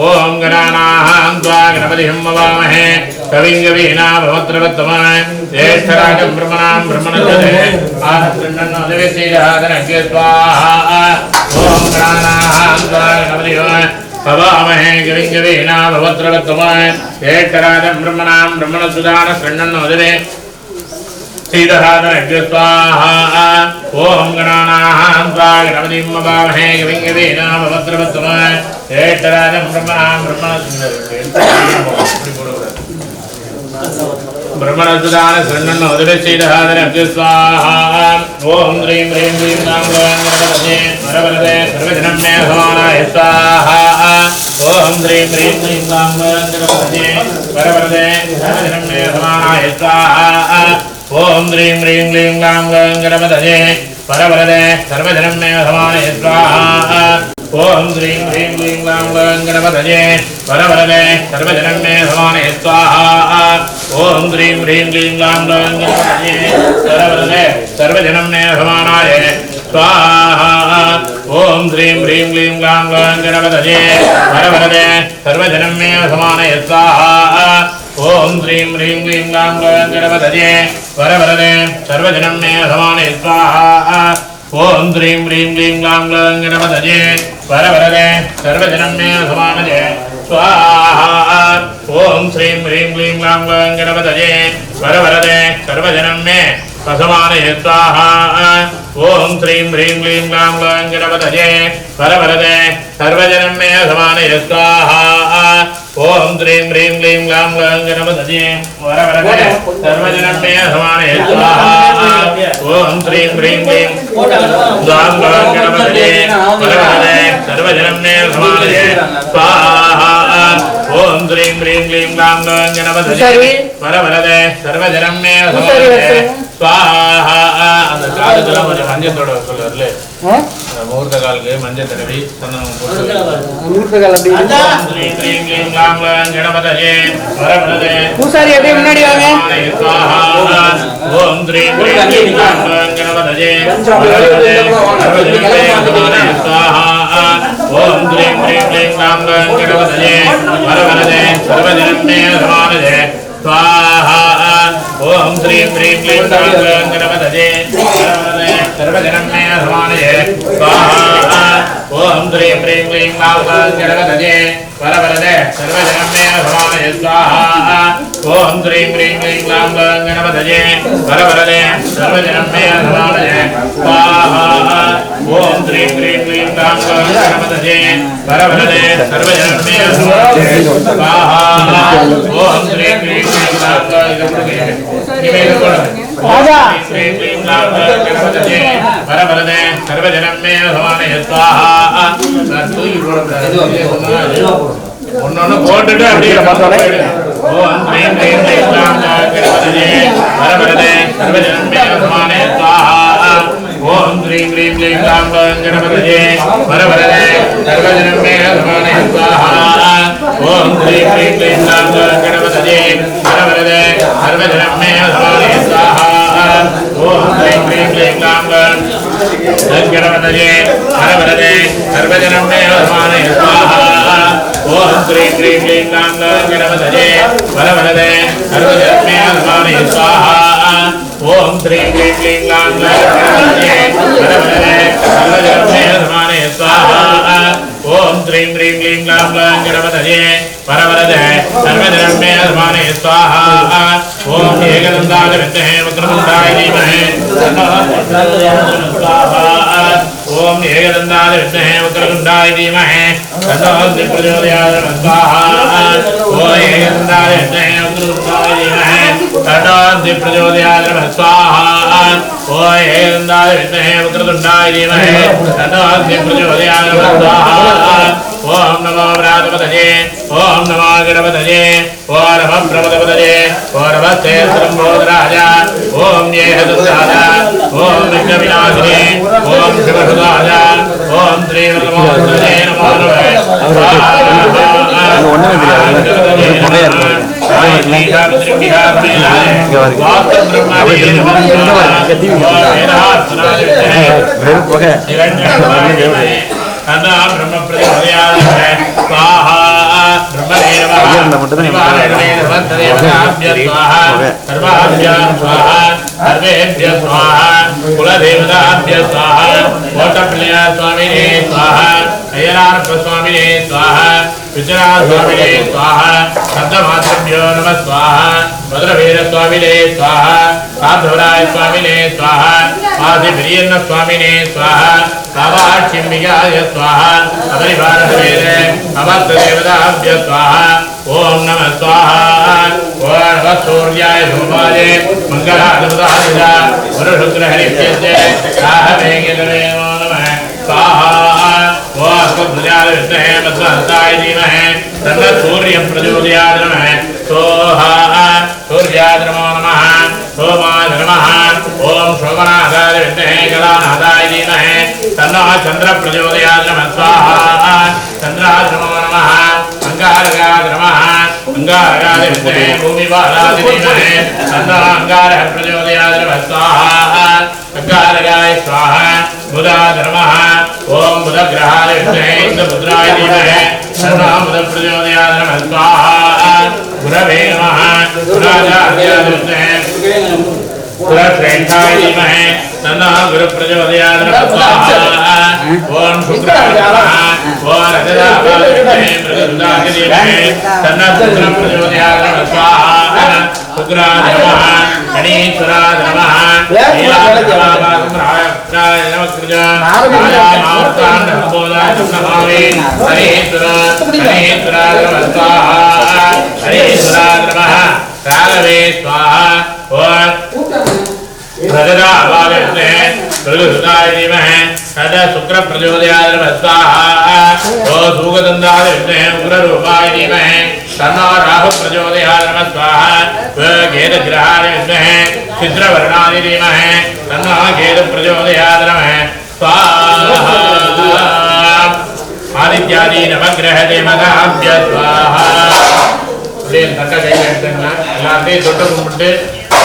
Speaker 1: ओम गणानाहंत्वा गणपतिं मवामहे कविंगवीना भवत्रवत्तम ज्येष्ठराजं ब्रह्मणां ब्रह्मणस्पदे आनशृण्वन्नोदिरे श्रीदहादनग्गे स्वाहा ओम गणानाहंत्वा गणपतिं मवामहे कविंगवीना भवत्रवत्तम ज्येष्ठराजं ब्रह्मणां ब्रह्मणस्पदे आनशृण्वन्नोदिरे श्रीदहादनग्गे स्वाहा ओम गणानाहंत्वा गणपतिं मवामहे कविंगवीना भवत्रवत्तम ज्येष्ठराजं ब्रह्मणां ब्रह्मणस्पदान शृण्वन्नोदिरे श्रीदहादनग्गे स्वाहा ओम ह्रीं ह्रीं ह्रीं नाम गणपतये वरवरदे सर्वजनं मे समानाय स्वाहा ओम ह्रीं ह्रीं ह्रीं नाम गणपतये वरवरदे सर्वजनं मे समानाय स्वाहा ओम ह्रीं ह्रीं ह्रीं नाम गणपतये वरवरदे सर्वजनं मे समानाय स्वाहा ओम ह्रीं ह्रीं ह्रीं नाम गणपतये वरवरदे सर्वजनं मे समानाय स्वाहा ओम ह्रीं ह्रीं ह्रीं नाम गणपतये वरवरदे सर्वजनं मे समानाय स्वाहा ओम ह्रीं ह्रीं ह्रीं नाम गणपतये वरवरदे सर्वजनं मे समानाय स्वाहा ओम ह्रीं ह्रीं ह्रीं नाम गणपतये वरवरदे सर्वजनं मे समानाय स्वाहा ओम ह्रीं ह्रीं ह्रीं नाम गणपतये वरवरदे सर्वजनं मे समानाय स्वाहा ओम ह्रीं ह्रीं ह्रीं नाम गणपतये वरवरदे सर्वजनं मे समानाय स्वाहा ओम ह्रीं ह्रीं ह्रीं नाम गणपतये वरवरदे सर्वजनं मे समानाय स्वाहा ओम ह्रीं ह्रीं ह्रीं नाम गणपतये वरवरदे सर्वजनं मे समानाय स्वाहा ओम ह्रीं ह्रीं ह्रीं नाम गणपतये वरवरदे सर्वजनं मे समानाय स्वाहा ओम ह्रीं ह्रीं ह्रीं नाम गणपतये वरवरदे सर्वजनं मे समानाय स्वाहा அந்த காலத்துல கொஞ்சம் மஞ்சத்தோட சொல்லுவார்ல முகூர்த்த காலுக்கு மஞ்சள் தடவி சந்தனம் போட்டு
Speaker 2: முகூர்த்த கால் அப்படி
Speaker 1: ह्रीं ह्रीं ह्रीं नाम गणपतये वरवरदे
Speaker 2: பூசாரி அப்படியே முன்னாடி வாங்க
Speaker 1: स्वाहा ओम ह्रीं ह्रीं ह्रीं नाम गणपतये वरवरदे सर्वजनं मे समानाय स्वाहा ओम ह्रीं ह्रीं ह्रीं नाम गणपतये वरवरदे सर्वजनं मे समानाय स्वाहा ஓம் ஸ்ரீம் ह्रीं क्लीं गणपतये सर्वजनं मे समानये स्वाहा ஓம் ஸ்ரீம் ह्रीं क्लीं गणपतये वरवरदे सर्वजनं मे समानये स्वाहा ஓம் ஸ்ரீம் ह्रीं क्लीं गणपतये वरवरदे सर्वजनं मे समानये स्वाहा ஓம் ஸ்ரீம் ह्रीं क्लीं गणपतये वरवरदे सर्वजनं मे समानये स्वाहा ஓம் ஸ்ரீம் ह्रीं क्लीं वरवरदे सर्वजनं मे समानये स्वाहा ஒன்னொன்னு போட்டுட்டு அப்படியே ஓம் ह्रीं क्लीं गणपतये वरवरदे सर्वजनं मे समानये स्वाहा ஓம் ह्रीं क्लीं गणपतये वरवरदे सर्वजनं मे समानये स्वाहा ஓம் ह्रीं क्लीं गणपतये वरवरदे सर्वजनं मे समानये स्वाहा ஓம் ह्रीं क्लीं गणपतये वरवरदे सर्वजनं मे समानये स्वाहा ஓம் ह्रीं क्लीं गणपतये वरवरदे सर्वजनं मे समानये स्वाहा ஓம் ह्रीं क्लीं गणपतये वरवरदे सर्वजनं मे समानये स्वाहा ஓம் ह्रीं क्लीं गणपतये वरवरदे सर्वजनं मे समानये स्वाहा ஓம் ஏகதந்தாய வித்மஹே வக்ரதுண்டாய தீமஹி स्वाहा ஓம் ஏகதந்தாய வித்மஹே வக்ரதுண்டாய தீமஹி தன்னோ பிரச்சோதயாத் स्वाहा ஓம் ஏகதந்தாய வித்மஹே வக்ரதுண்டாய தீமஹி தன்னோ பிரச்சோதயாத் स्वाहा ஓம் ஏகதந்தாய வித்மஹே வக்ரதுண்டாய தீமஹி தன்னோ பிரச்சோதயாத் स्वाहा ஓம் நமோ விராஜபதயே ஓம் நமோ கணபதயே ஓம் நமோ பிரமதபதயே ஓம் நமஸ்தே சம்போதராஜா ஓம் ஏகதந்தாய ஓம் விக்னவிநாசினே ஓம் சிவசுதாஜா ஓம் ஸ்ரீ நமோதரே நமோ अन्ना ब्रह्म प्रचोदयात् स्वाहा सर्वेभ्यः स्वाहा कुलदेवताभ्यः स्वाहा कोटप्रिया स्वामिने स्वाहा अय्यनारप्प स्वामिने स्वाहा विजयनाथ स्वामिने स्वाहा शब्दमात्रभ्यो नमः स्वाहा मधुरवीर स्वामिने स्वाहा साधुराय स्वामिने स्वाहा आदिप्रियन्न स्वामिने स्वाहा कामाक्षिम्बिकाय स्वाहा अपरिवारवेदे अमर्तदेवताभ्यः स्वाहा ओम नमः स्वाहा ओम नमः सूर्याय धूमाय मंगलादेवताय वरुणग्रहणिभ्यः साहवेगेतवे नमः स्वाहा ओम प्रजाय विद्महे मध्वहस्ताय धीमहि तन्नः सूर्यः प्रचोदयात् नमः स्वाहा सूर्याय नमो नमः सोमाय नमः ओम शोभनाथाय विद्महे गलानाथाय धीमहि तन्नः चन्द्रः प्रचोदयात् नमः स्वाहा चन्द्राय नमो नमः अंगारकाय नमः अंगारकाय विद्महे भूमिपालाय धीमहि तन्नः अंगारः प्रचोदयात् नमः स्वाहा अंगारकाय स्वाहा बुधाय नमः ओम बुधग्रहाय विद्महे इंद्रपुत्राय धीमहि तन्नः बुधः प्रचोदयात् नमः स्वाहा गुरवे नमः गुराचार्याय विद्महे गुरुश्रेष्ठाय धीमहि तन्नः गुरुप्रचोदयात् नमः स्वाहा ओम शुक्राय नमः ओम रजताय विद्महे प्रचोदयात् धीमहि तन्नः शुक्रः प्रचोदयात् नमः स्वाहा शुक्राय नमः शनीश्वराय नमः नीलाचलाय नमः कृजाय मार्ताण्ड बोधाय नमः शनीश्वराय नमः स्वाहा शनीश्वराय नमः राघवे स्वाहा ओम रजताय विद्महे प्रचोदयात् धीमहि तन्नः शुक्रः प्रचोदयात् नमः स्वाहा ओम सूगदन्ताय विद्महे उग्ररूपाय धीमहि तन्नः राहुः प्रचोदयात् नमः स्वाहा केतुग्रहाय विद्महे चित्रवर्णाय धीमहि तन्नः केतुः प्रचोदयात् नमः स्वाहा आदित्यादि नवग्रह देवताभ्यः स्वाहा அப்படியே தட்ட கையில் எடுத்துங்கன்னா எல்லாத்தையும் தொட்டு கும்பிட்டு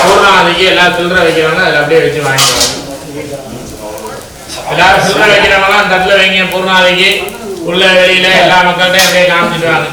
Speaker 1: பூர்ணாதிக்கு எல்லா சில்லறை வைக்கிறவங்க அதில் அப்படியே வச்சு வாங்கிக்குவாங்க. எல்லாரும் சில்லறை வைக்கிறவங்களாம் அந்த தட்டில் வைங்க. பூர்ணாதிக்கு உள்ள வெளியில எல்லா மக்கள்கிட்டையும் அப்படியே காமிச்சிட்டு வாங்க.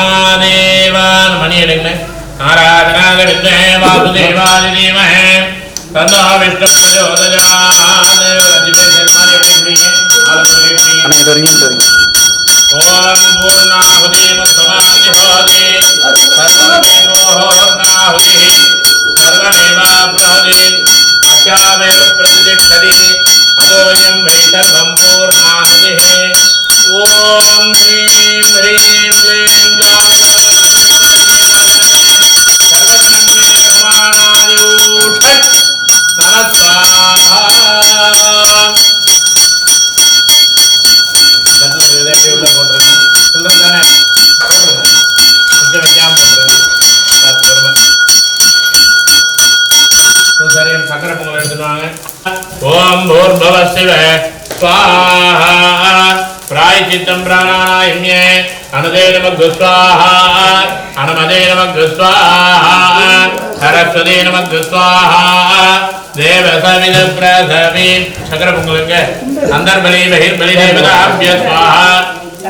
Speaker 1: மகாதேவான் மணி எடுங்க ஆராதனாக வித்மே வாசுதேவாதி தீமஹே தன்னோ விஷ்ணு பிரச்சோதயாத் ஓம் பூர்ணாஹுதிம் சமாப்திஹோதி சர்வமேவாஹுதி சர்வமேவாப்னோதி அஸ்யாமேவ பிரதிஷ்டதி அதோயம் வை சர்வம் பூர்ணாஹுதிஹி ஓம் ஹ்ரீம் ஹ்ரீம் க்ளீம் சக்கர பொங்கல் எடுத்துவாங்க. ஓம் பூர்பவ சிவ ஸ்வாஹா பிராயச்சித்தம் பிராணாயாம்யே அனுதே நமக்கு ஸ்வாஹா அனுமதே நமக்கு ஸ்வாஹா சரஸ்வதே நமக்கு ஸ்வாஹா தேவ சவித பிரசவி சக்கர பொங்கலுங்க அந்தர்பலி பகிர்பலி தேவதாபிய ஸ்வாஹா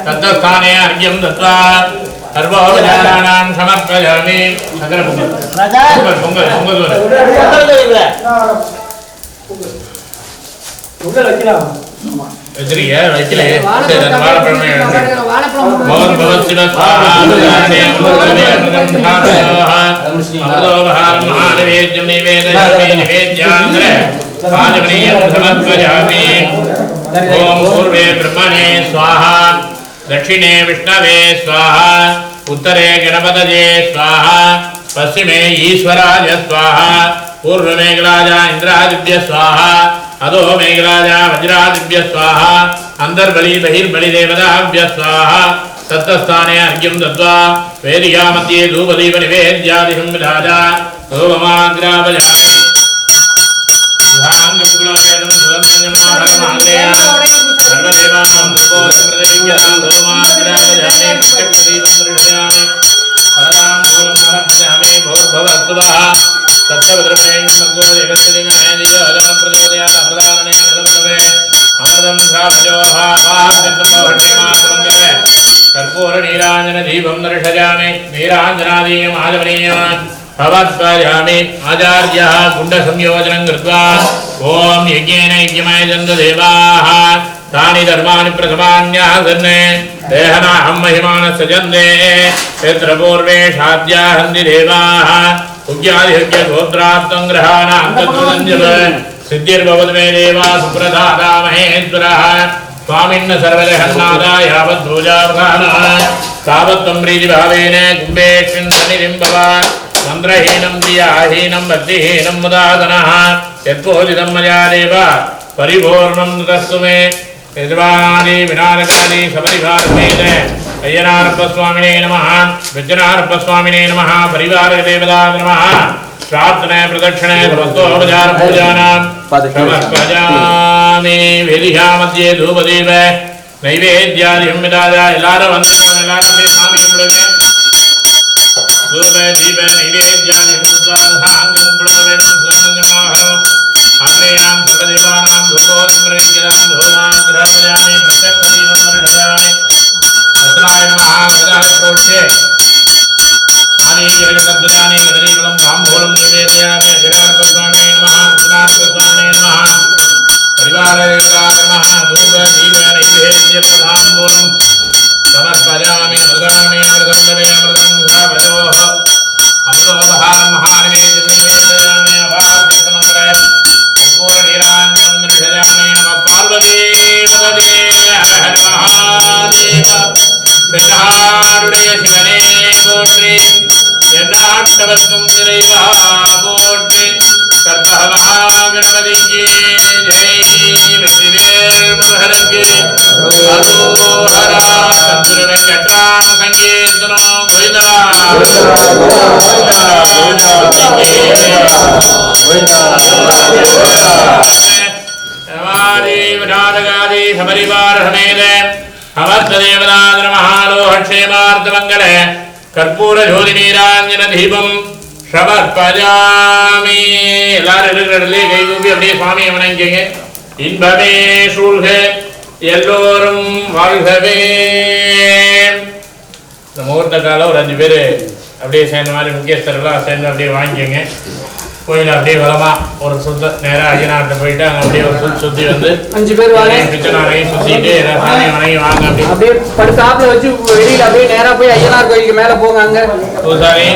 Speaker 1: தத்தஸ்தானே அர்க்யம் தத்வா சர்வோபசாராணாம் சமர்ப்பயாமி சக்கர பொங்கல் பொங்கல் பொங்கல் வச்சிருக்கிய வைக்கல சரி அந்த வாழைப்பழமே பவன் பவன் சிவ மகாநவேத்யம் நிவேத்யாந்திர பாதவனீயம் சமர்ப்பயாமி ஓம் பூர்வே பிரம்மணே ஸ்வாஹா दक्षिणे विष्णवे स्वाहा उत्तरे गणपतये स्वाहा पश्चिमे ईश्वराय स्वाहा पूर्व मेघराज इंद्रादिभ्य स्वाहा अधो मेघराज वज्रादिभ्य स्वाहा अंतर्बलि बहिर्बलि देवताभ्य स्वाहा तत्स्थाने अर्घ्यं दत्त्वा वेदिका मध्ये धूपदीप निवेद्यादिकं विधाय धूपमाग्रापयामि सर्वदेवानां धूपोऽस्मृतिविद्यां धूमाग्रापयामि प्रत्यक्षदीपं दृश्यामि फलदां फूलं समर्पयामि भूर्भुवस्सुवः तत्सवितृप्रेण्यमर्गो देवस्यदिमहे दियोदनं प्रचोदयात् अमृतानने अमृतमृतमे अमृतं श्रावयोः वाहृत्यमातमङ्गले कर्पूरनीराञ्जनदीपं दर्शयामि नीराञ्जनादीयम् आचमनीयम् भवत्पायामि आचार्यः गुण्डसंयोजनं कृत्वा ओम यज्ञेन यज्ञमय देवाः तानि धर्माणि प्रथमान्यासन् देहनाहं महिमानः सजन्ते यत्र पूर्वे शाद्याहन्ति देवाः उग्यादिहत्य गोत्रात्तं ग्रहाणां तत्त्वदञ्जल सिद्धिर्भवतु मे देवा सुप्रसादा महेश्वरः स्वामिन्न सर्वजगन्नाथा यावद्भूजावधानः तावत्त्वं प्रीतिभावेन कुम्भेऽस्मिन् सन्निधिं भव मन्त्रहीनं दियाहीनं भक्तिहीनं मुदादनः यत्पोषितं मया देव परिपूर्णं तस्तु मे यजमानादि विनायकादि सपरिवारमेत अय्यनारप्पस्वामिने नमः विद्यनारप्पस्वामिने नमः परिवारदेवताय नमः प्रार्थने प्रदक्षिणे समस्तोपचारपूजानां समर्पयामि वेदिका मध्ये धूपदीप नैवेद्यादिकं विदाय எல்லாரும் வந்துட்டோம் எல்லாரும் சாமி கும்பிடுங்க धूप दीप नैवेद्यादिकं स्वाहाङ्गं प्लोवेनं सुगन्धमाहरो आग्नेयां सर्वदेवानां धूपोऽस्मृतिविद्यां धूमाग्रापयामि प्रत्यक्षदीपं दर्शयामि अस्त्राय नमः गदाप्रोक्षे आनीयजगद्गदानि गदनीकुलं ताम्बूलं निवेदयामि अजरार्पस्वामिने नमः कृष्णार्पस्वामिने नमः परिवारदेवताय नमः धूप दीप नैवेद्यताम्बूलं समर्पयामि अमृतानि अमृतं दवे अमृतं श्रावयोः अमृतोपहारं महानिवेद्यं निवेदयामि अवाप्यमङ्गले कर्पूरनीराञ्जनं दर्शयामि नमः पार्वतीपदे हर हर महादेव தென்னாடுடைய சிவனே போற்றி எந்நாட்டவர்க்கும் இறைவா போற்றி கற்பகமகாகணபதிக்கு ஜெய் வெற்றிவேல் முருகனுக்கு அரோஹரா சத்துருவை கற்றான சங்கீர்த்தனோ கோவிந்தா மாரி विराजगादी सपरिवार समेत अमर्त देवदाद्र महालोह क्षेमार्थ मंगल कर्पूर ज्योति नीरांजन दीपम समर्पयामि எல்லாரும் இருக்கிற இடத்துல கை கூப்பி அப்படியே சுவாமியை வணங்கிங்க இன்பமே சூழ்க எல்லோரும் வாழ்கவே இந்த முகூர்த்த காலம் ஒரு 5 பேர் அப்படியே சேர்ந்த மாதிரி முக்கியஸ்தர்களாக சேர்ந்து அப்படியே வாங்கிக்கோங்க கோயில அப்படியே வளமா ஒரு சுத்த நேராக ஐயனார்ட்ட போயிட்டு அங்கே அப்படியே ஒரு சுற்றி வந்து 5 பேர் வாங்க பிச்சனாரையும் சுற்றிட்டு சாமி வணங்கி வாங்க அப்படியே
Speaker 2: படுத்தாப்புல வச்சு வெளியில் அப்படியே நேராக போய் ஐயனார் கோயிலுக்கு மேலே போங்க அங்கே
Speaker 1: பூசாரி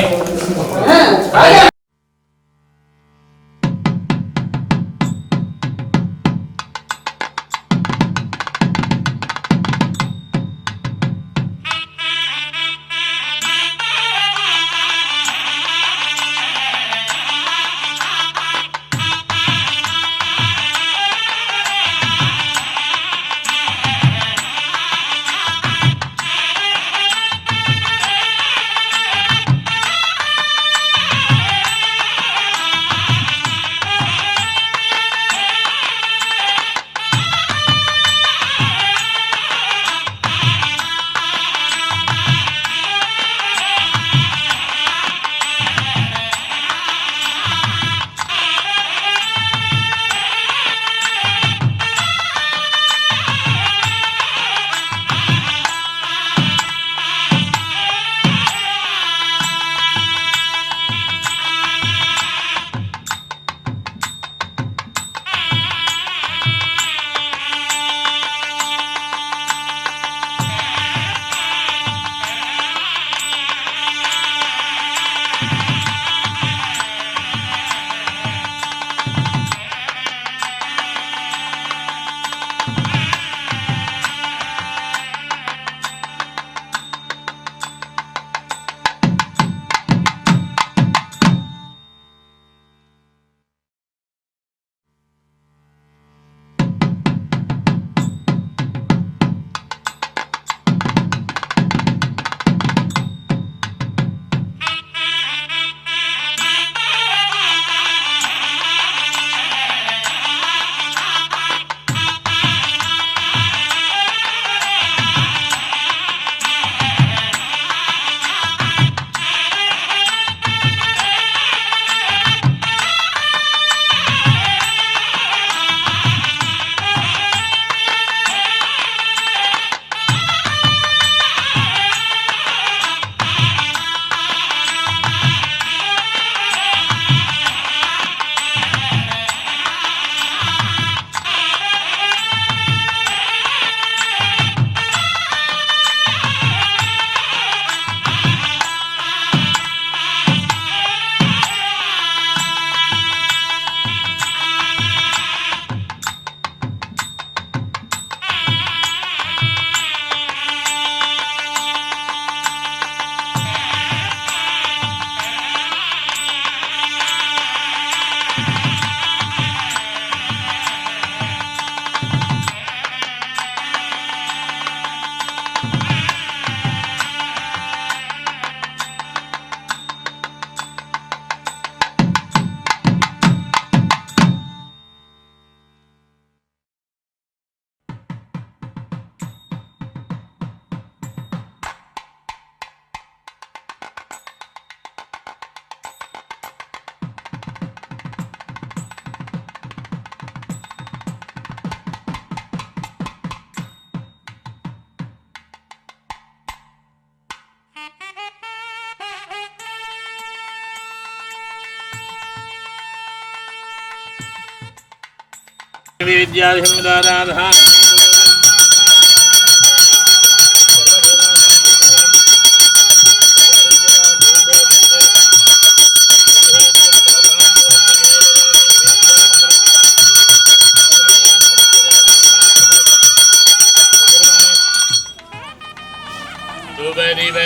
Speaker 1: विद्याधिदादाधा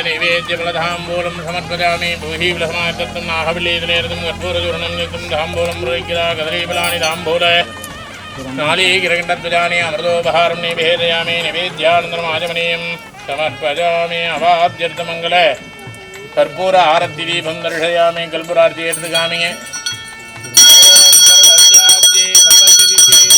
Speaker 1: नैवेद्यफलधाम्बूलं समर्पयामि भूहि विलसमातत्तं नाहविलेदनेरदं कर्पूरचूर्णं नित्यं धाम्बूलं रोहिकिरा कदलीफलानि धाम्बूलय नालीकिरकण्डध्वजानि अमृतोपहारं निवेदयामि नैवेद्यानन्दनमाचमनीयं समर्पयामि अवाद्यर्थमङ्गल कर्पूर आरतिदीपं दर्शयामि कल्पुरार्ति एतद्गामि ओम सर्वस्याब्दे सर्वसिद्धिः